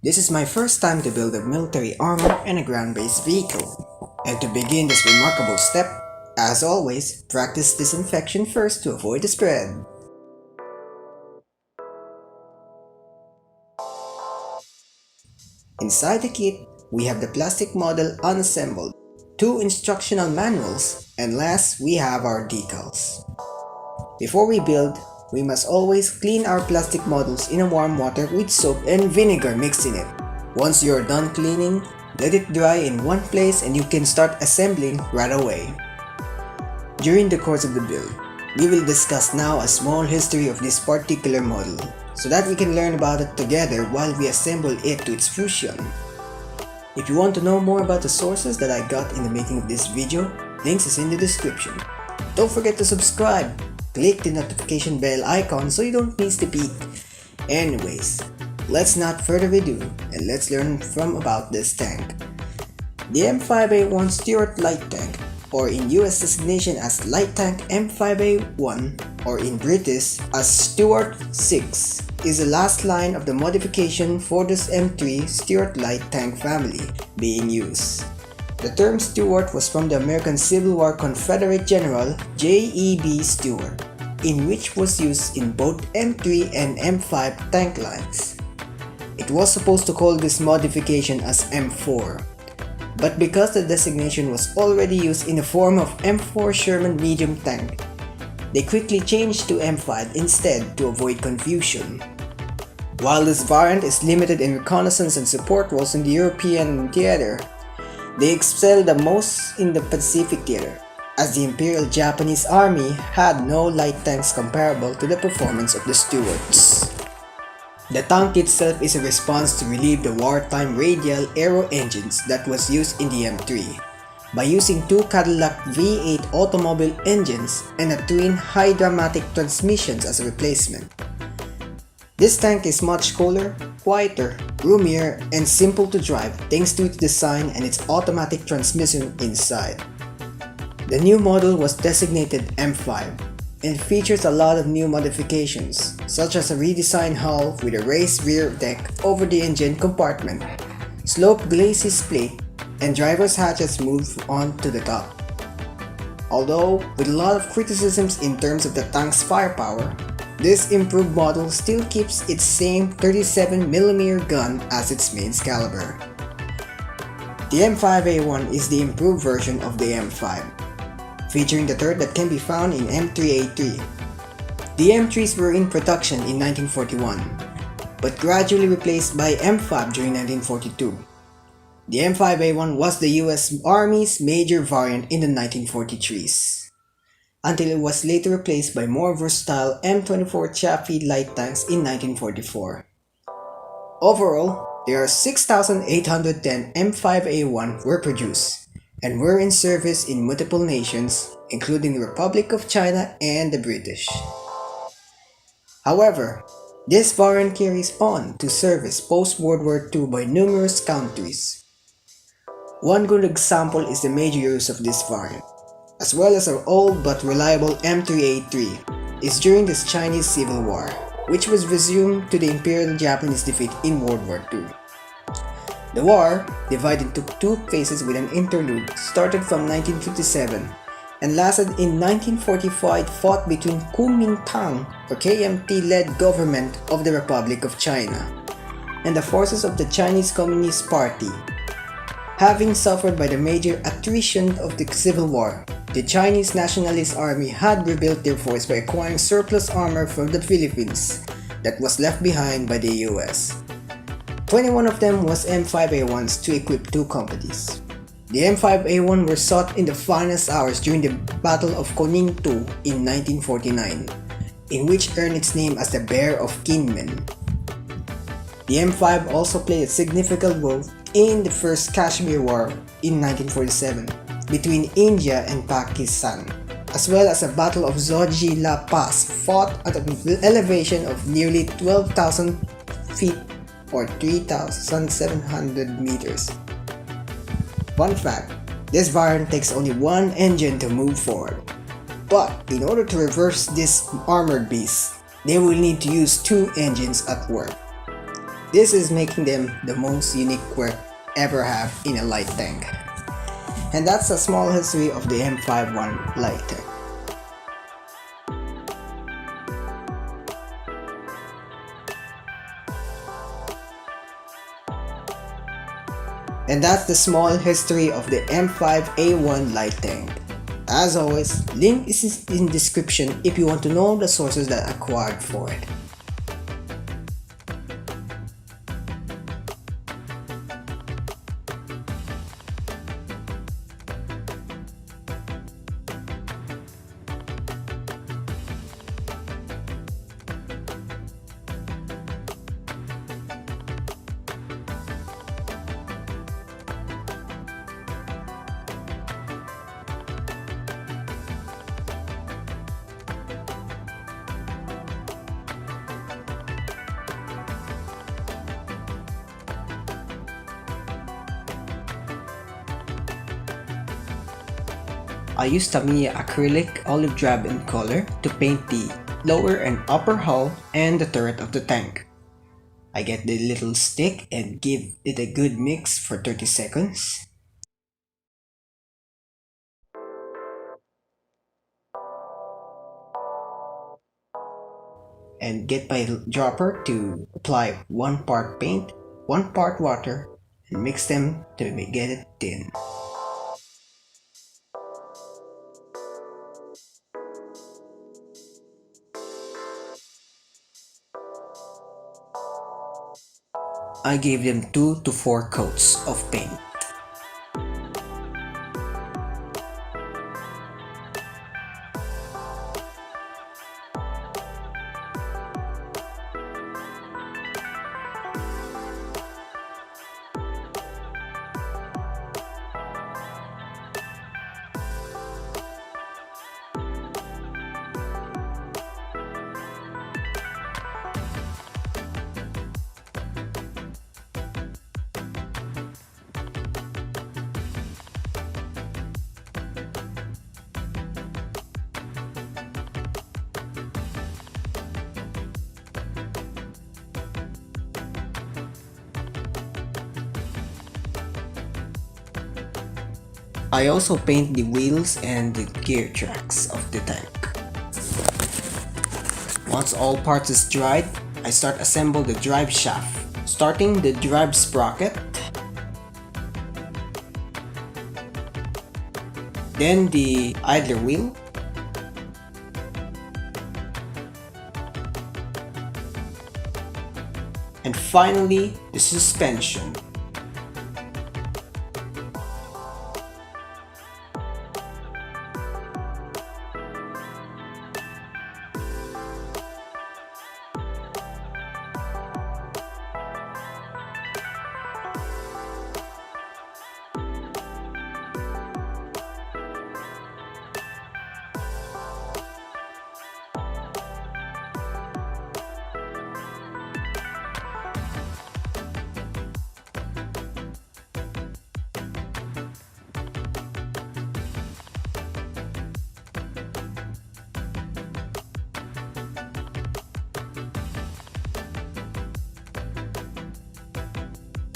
This is my first time to build a military armor and a ground-based vehicle. And to begin this remarkable step, as always, practice disinfection first to avoid the spread. Inside the kit, we have the plastic model unassembled, 2 instructional manuals, and last we have our decals. Before we build, we must always clean our plastic models in a warm water with soap and vinegar mixed in it. Once you are done cleaning, let it dry in one place and you can start assembling right away. During the course of the build, we will discuss now a small history of this particular model, so that we can learn about it together while we assemble it to its fruition. If you want to know more about the sources that I got in the making of this video, links is in the description. Don't forget to subscribe, click the notification bell icon so you don't miss the beat. Anyways, let's not further ado and let's learn about this tank. The M5A1 Stuart light tank, or in US designation as Light Tank M5A1 or in British as Stuart 6, is the last line of the modification for this M3 Stuart light tank family being used. The term Stewart was from the American Civil War Confederate General J.E.B. Stewart, in which was used in both M3 and M5 tank lines. It was supposed to call this modification as M4, but because the designation was already used in the form of M4 Sherman medium tank, they quickly changed to M5 instead to avoid confusion. While this variant is limited in reconnaissance and support roles in the European theater, they excel the most in the Pacific theater, as the Imperial Japanese Army had no light tanks comparable to the performance of the Stuarts. The tank itself is a response to relieve the wartime radial aero engines that was used in the M3 by using 2 Cadillac V8 automobile engines and a twin high-dramatic transmissions as a replacement. This tank is much cooler, quieter, roomier, and simple to drive thanks to its design and its automatic transmission inside. The new model was designated M5 and features a lot of new modifications, such as a redesigned hull with a raised rear deck over the engine compartment, sloped glacis plate, and driver's hatches moved on to the top. Although with a lot of criticisms in terms of the tank's firepower, this improved model still keeps its same 37mm gun as its main caliber. The M5A1 is the improved version of the M5, featuring the turret that can be found in M3A3. The M3s were in production in 1941, but gradually replaced by M5 during 1942. The M5A1 was the US Army's major variant in the 1943s, until it was later replaced by more versatile M24 Chaffee light tanks in 1944. Overall, there are 6,810 M5A1 were produced, and were in service in multiple nations, including the Republic of China and the British. However, this variant carries on to service post-World War II by numerous countries. One good example is the major use of this variant, as well as our old but reliable M3A3, is during this Chinese Civil War, which was resumed to the Imperial Japanese defeat in World War II. The war, divided into 2 phases with an interlude, started from 1957 and lasted in 1945, fought between Kuomintang or KMT-led government of the Republic of China and the forces of the Chinese Communist Party. Having suffered by the major attrition of the Civil War, the Chinese Nationalist Army had rebuilt their force by acquiring surplus armor from the Philippines that was left behind by the US. 21 of them was M5A1s to equip 2 companies. The M5A1 were sought in the finest hours during the Battle of Koning-2 in 1949, in which earned its name as the Bear of Kinmen. The M5 also played a significant role in the First Kashmir War in 1947 between India and Pakistan, as well as the Battle of Zoji La Pass, fought at an elevation of nearly 12,000 feet or 3,700 meters. Fun fact, this variant takes only 1 engine to move forward. But in order to reverse this armored beast, they will need to use 2 engines at work. This is making them the most unique quirk ever have in a light tank. And that's a small history of the M5A1 light tank. And that's the small history of the M5A1 light tank. As always, link is in description if you want to know the sources that acquired for it. I used Tamiya acrylic olive drab in color to paint the lower and upper hull and the turret of the tank. I get the little stick and give it a good mix for 30 seconds. And get my dropper to apply 1 part paint, 1 part water, and mix them to get it thin. I gave them 2 to 4 coats of paint. I also paint the wheels and the gear tracks of the tank. Once all parts is dried, I start assemble the drive shaft, starting the drive sprocket, then the idler wheel, and finally the suspension.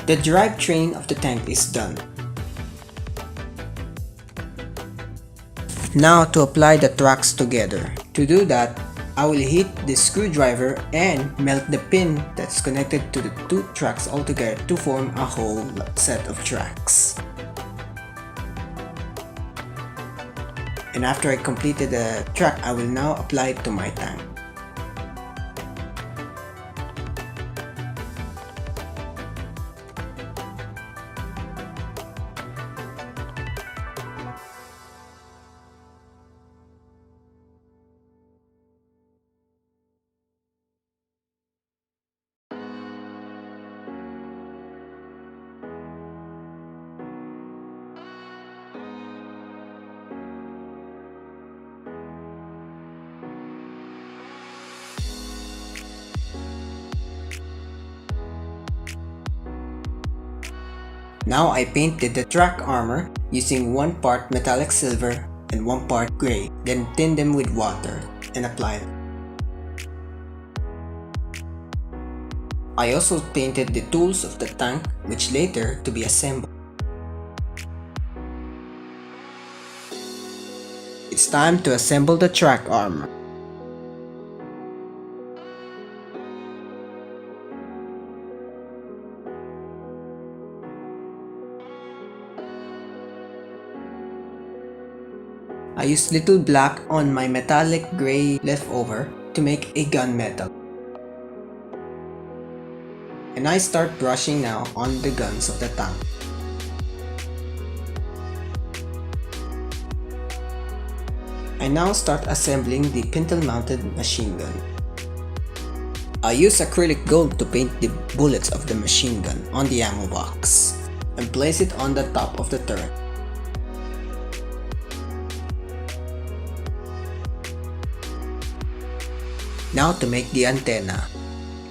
The drivetrain of the tank is done. Now to apply the tracks together. To do that, I will hit the screwdriver and melt the pin that's connected to the 2 tracks altogether to form a whole set of tracks. And after I completed the track, I will now apply it to my tank. Now I painted the track armor using 1 part metallic silver and 1 part gray, then thin them with water and apply them. I also painted the tools of the tank, which later to be assembled. It's time to assemble the track armor. I used little black on my metallic gray leftover to make a gunmetal. And I start brushing now on the guns of the tank. I now start assembling the Pintle mounted machine gun. I use acrylic gold to paint the bullets of the machine gun on the ammo box and place it on the top of the turret. Now to make the antenna,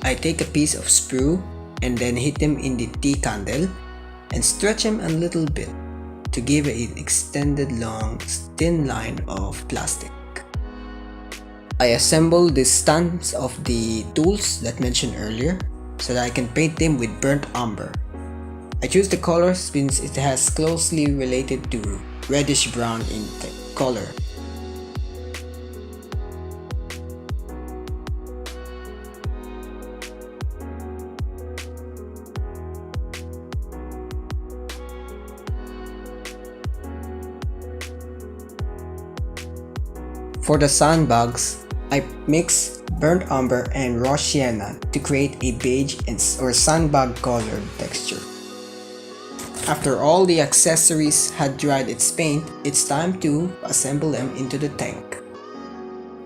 I take a piece of sprue and then hit them in the T-candle and stretch them a little bit to give an extended long thin line of plastic. I assemble the stands of the tools that mentioned earlier so that I can paint them with burnt umber. I choose the color since it has closely related to reddish brown in color. For the sandbags, I mix burnt umber and raw sienna to create a beige or sandbag colored texture. After all the accessories had dried its paint, it's time to assemble them into the tank.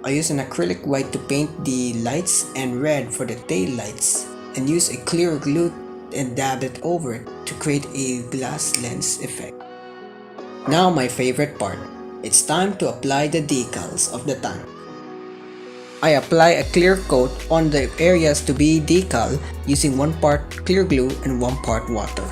I use an acrylic white to paint the lights and red for the tail lights and use a clear glue and dab it over it to create a glass lens effect. Now my favorite part. It's time to apply the decals of the tank. I apply a clear coat on the areas to be decal using 1 part clear glue and 1 part water.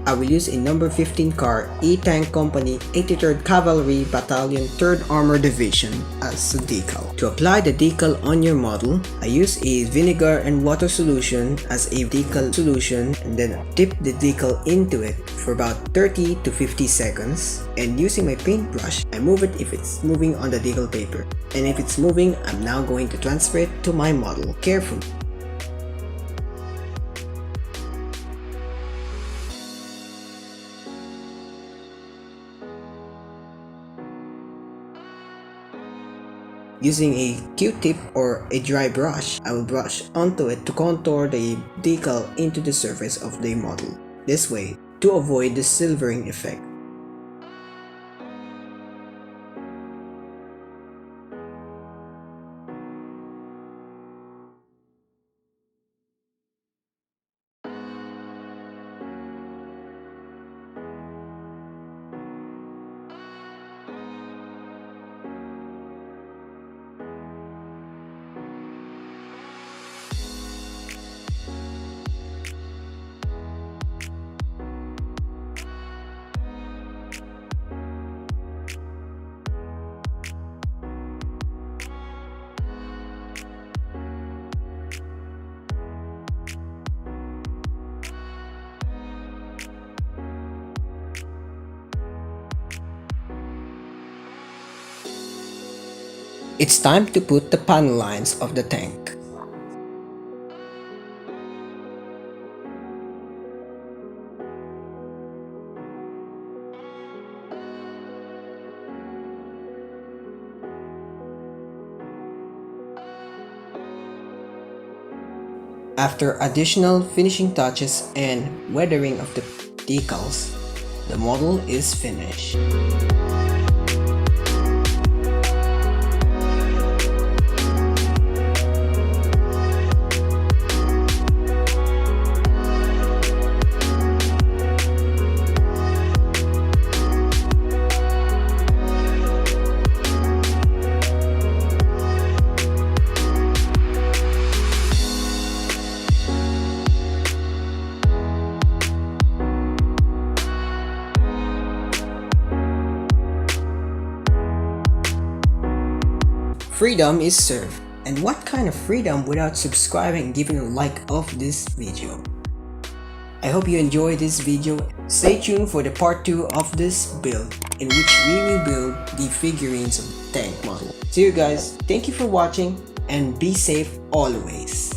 I will use a number 15 car E-Tank Company 83rd Cavalry Battalion 3rd Armor Division as a decal. To apply the decal on your model, I use a vinegar and water solution as a decal solution and then dip the decal into it for about 30 to 50 seconds, and using my paintbrush, I move it if it's moving on the decal paper, and if it's moving, I'm now going to transfer it to my model carefully. Using a Q-tip or a dry brush, I will brush onto it to contour the decal into the surface of the model. This way, to avoid the silvering effect. It's time to put the panel lines of the tank. After additional finishing touches and weathering of the decals, the model is finished. freedom is served. And what kind of freedom without subscribing and giving a like of this video? I hope you enjoyed this video. Stay tuned for the part 2 of this build, in which we will build the figurines of the tank model. See you guys, thank you for watching, and be safe always.